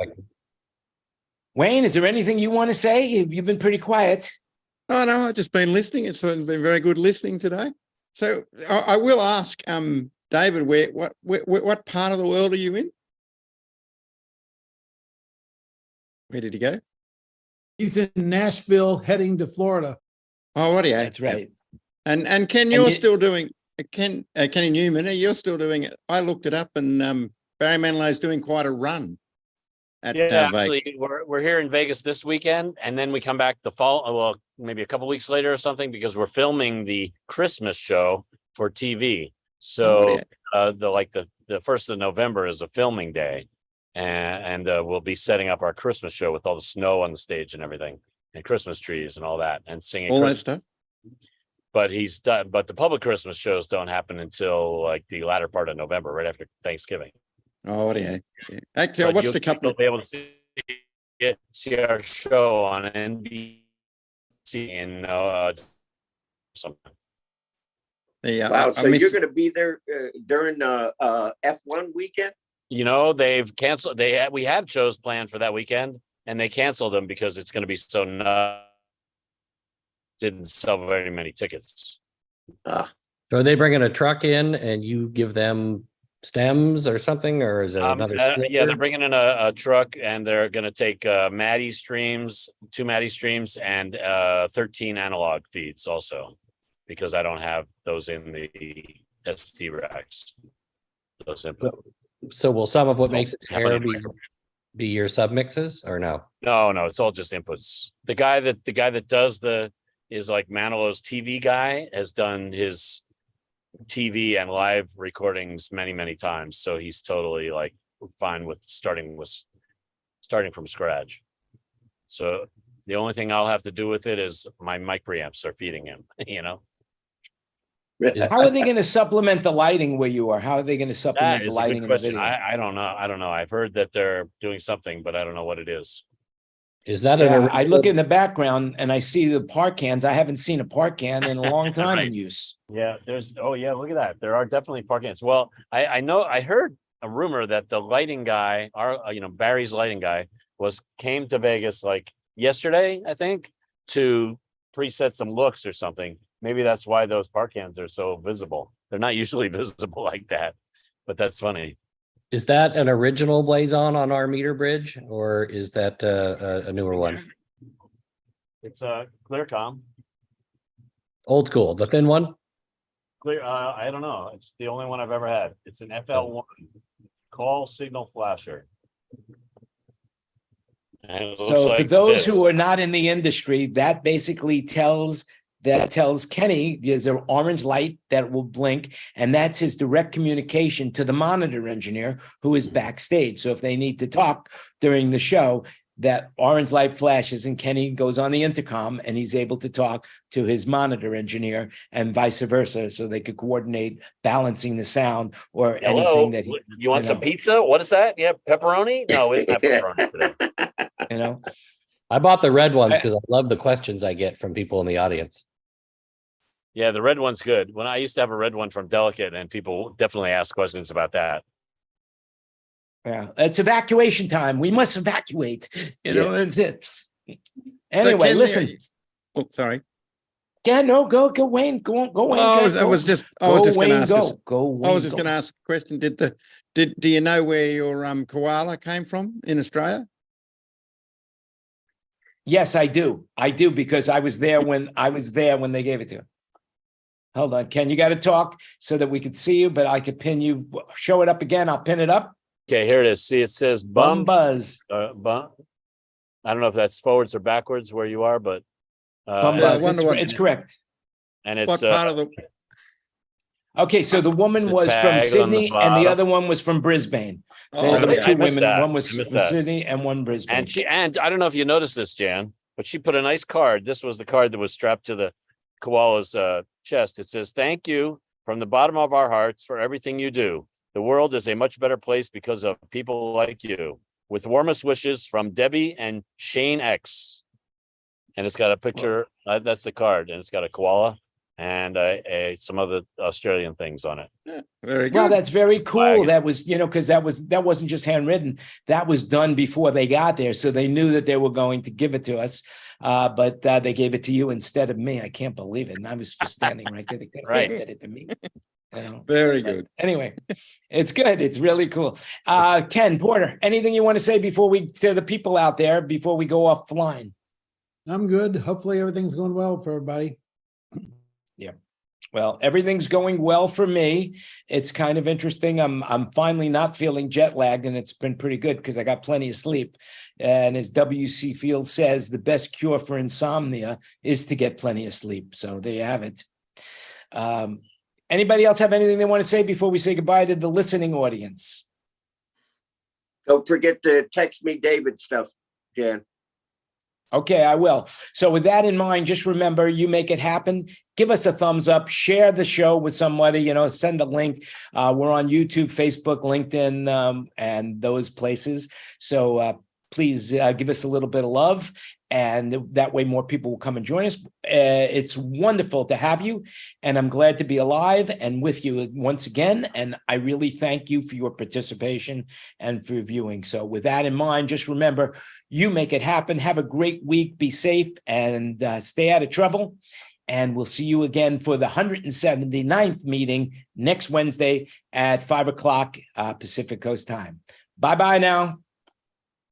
Wayne, is there anything you want to say? You've been pretty quiet. Oh no, I've just been listening. It's been very good listening today. So I will ask, David, what part of the world are you in? Where did he go? He's in Nashville, heading to Florida. Oh, what are you? That's right. And Ken, you're still doing Kenny Newman. You're still doing it. I looked it up, and Barry Manilow's doing quite a run. Actually, we're here in Vegas this weekend, and then we come back the fall. Well, maybe a couple weeks later or something, because we're filming the Christmas show for TV. So the 1st of November is a filming day, and we'll be setting up our Christmas show with all the snow on the stage and everything, and Christmas trees and all that, and singing all Christmas. that stuff. But the public Christmas shows don't happen until like the latter part of November, right after Thanksgiving. Oh, what do you? Actually, I watched a couple. You'll be able to see our show on NBC in sometime. Yeah. Wow. So you're going to be there during F1 weekend? They've canceled. We had shows planned for that weekend, and they canceled them because it's going to be so didn't sell very many tickets. So are they bringing a truck in, and you give them stems or something, or is it another? They're bringing in a truck, and they're going to take 2 Maddie streams, and 13 analog feeds also, because I don't have those in the ST racks. Those input. So will some of what makes it air be your sub mixes, or no? No, it's all just inputs. The guy that does is like Manilow's TV guy, has done his TV and live recordings many times. So he's totally like fine with starting from scratch. So the only thing I'll have to do with it is my mic preamps are feeding him, you know. How are they going to supplement the lighting where you are? How are they going to supplement That the is a lighting good in the question. video? I don't know. I've heard that they're doing something, but I don't know what it is. Is that Yeah, an I look in the background and I see the park cans. I haven't seen a park can in a long time Right. in use. Yeah, oh yeah, look at that. There are definitely park ants. Well, I know I heard a rumor that the lighting guy, Barry's lighting guy, came to Vegas like yesterday, I think, to preset some looks or something. Maybe that's why those park cans are so visible. They're not usually visible like that, but that's funny. Is that an original blazon on our meter bridge, or is that a newer one? It's a Clearcom. Old school, the thin one? Clear. I don't know. It's the only one I've ever had. It's an FL1 call signal flasher. So for those who are not in the industry, that basically tells Kenny there's an orange light that will blink, and that's his direct communication to the monitor engineer who is backstage. So if they need to talk during the show, that orange light flashes and Kenny goes on the intercom and he's able to talk to his monitor engineer and vice versa. So they could coordinate balancing the sound or anything that you want some pizza? What is that? Yeah, pepperoni? No, it's not pepperoni today. I bought the red ones because I love the questions I get from people in the audience. Yeah, the red one's good. When I used to have a red one from Delicate, and people definitely ask questions about that. Yeah, it's evacuation time. We must evacuate. That's it. Anyway, listen. Oh, sorry. Yeah, no, go, Wayne. Go Wayne. Oh, I was just going to ask. I was just going to ask a question. Do you know where your koala came from in Australia? Yes, I do. I do because I was there when they gave it to him. Hold on, Ken. You got to talk so that we could see you, but I could pin you. Show it up again. I'll pin it up. Okay, here it is. See, it says Bum Buzz. I don't know if that's forwards or backwards where you are, but Bum Buzz. It's correct. And it's what part of the? Okay, so the woman was from Sydney and the other one was from Brisbane. There were two women. One was from Sydney and one Brisbane. And I don't know if you noticed this, Jan, but she put a nice card. This was the card that was strapped to the koala's chest. It says, "Thank you from the bottom of our hearts for everything you do. The world is a much better place because of people like you. With warmest wishes from Debbie and Shane X." And it's got a picture. That's the card, and it's got a koala and some other Australian things on it. Yeah, very good. Well, that's very cool. That was, because that wasn't just handwritten. That was done before they got there, so they knew that they were going to give it to us. But they gave it to you instead of me. I can't believe it. And I was just standing right there. They could have handed it to me. Very good. Anyway, it's good. It's really cool. Ken Porter, anything you want to say to the people out there before we go offline? I'm good. Hopefully everything's going well for everybody. Yeah. Well, everything's going well for me. It's kind of interesting. I'm finally not feeling jet lagged, and it's been pretty good because I got plenty of sleep. And as W.C. Field says, the best cure for insomnia is to get plenty of sleep. So there you have it. Anybody else have anything they want to say before we say goodbye to the listening audience? Don't forget to text me David stuff, Jan. Okay, I will. So with that in mind, just remember, you make it happen. Give us a thumbs up, share the show with somebody, send a link. We're on YouTube, Facebook, LinkedIn, and those places. So please give us a little bit of love, and that way more people will come and join us. It's wonderful to have you, and I'm glad to be alive and with you once again. And I really thank you for your participation and for viewing. So with that in mind, just remember, you make it happen. Have a great week. Be safe and stay out of trouble. And we'll see you again for the 179th meeting next Wednesday at 5 o'clock Pacific Coast time. Bye-bye now.